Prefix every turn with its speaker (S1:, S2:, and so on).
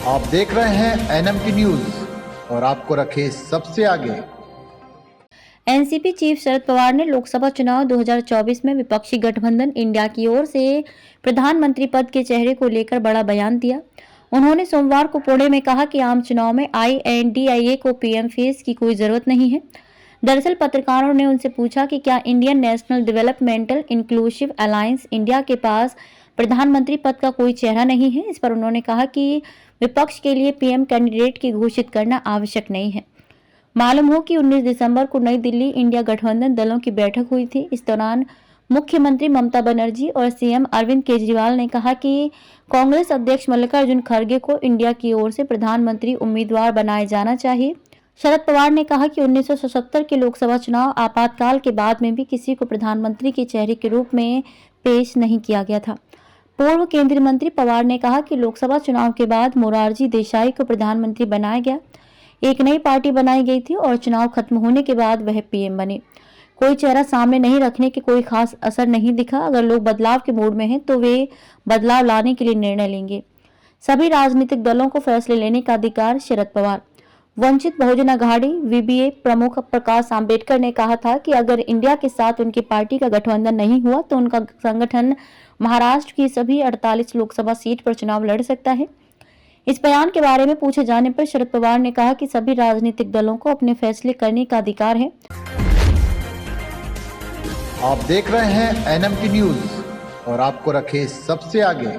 S1: आप देख रहे हैं एनएमटी न्यूज और आपको रखे सबसे आगे।
S2: एनसीपी चीफ शरद पवार ने लोकसभा चुनाव 2024 में विपक्षी गठबंधन इंडिया की ओर से प्रधानमंत्री पद के चेहरे को लेकर बड़ा बयान दिया। उन्होंने सोमवार को पुणे में कहा कि आम चुनाव में INDIA को पीएम फेस की कोई जरूरत नहीं है। दरअसल पत्रकारों ने उनसे पूछा कि क्या Indian national developmental inclusive alliance India के पास प्रधानमंत्री पद का कोई चेहरा नहीं है। इस पर उन्होंने कहा कि विपक्ष के लिए पीएम कैंडिडेट की घोषित करना आवश्यक नहीं है। मालूम हो कि 19 दिसंबर को नई दिल्ली इंडिया गठबंधन दलों की बैठक हुई थी। इस दौरान मुख्यमंत्री ममता बनर्जी और सीएम अरविंद केजरीवाल ने कहा कि कांग्रेस अध्यक्ष मल्लिकार्जुन खड़गे को इंडिया की ओर से प्रधानमंत्री उम्मीदवार बनाया जाना चाहिए। शरद पवार ने कहा कि 1977 के लोकसभा चुनाव आपातकाल के बाद में भी किसी को प्रधानमंत्री के चेहरे के रूप में पेश नहीं किया गया था। पूर्व केंद्रीय मंत्री पवार ने कहा कि लोकसभा चुनाव के बाद मोरारजी देसाई को प्रधानमंत्री बनाया गया, एक नई पार्टी बनाई गई थी और चुनाव खत्म होने के बाद वह पीएम बने। कोई चेहरा सामने नहीं रखने के कोई खास असर नहीं दिखा। अगर लोग बदलाव के मूड में हैं तो वे बदलाव लाने के लिए निर्णय लेंगे। सभी राजनीतिक दलों को फैसले लेने का अधिकार। शरद पवार। वंचित बहुजन अघाड़ी VBA प्रमुख प्रकाश आंबेडकर ने कहा था कि अगर इंडिया के साथ उनकी पार्टी का गठबंधन नहीं हुआ तो उनका संगठन महाराष्ट्र की सभी 48 लोकसभा सीट पर चुनाव लड़ सकता है। इस बयान के बारे में पूछे जाने पर शरद पवार ने कहा कि सभी राजनीतिक दलों को अपने फैसले करने का अधिकार है।
S1: आप देख रहे हैं एनएमटी न्यूज और आपको रखे सबसे आगे।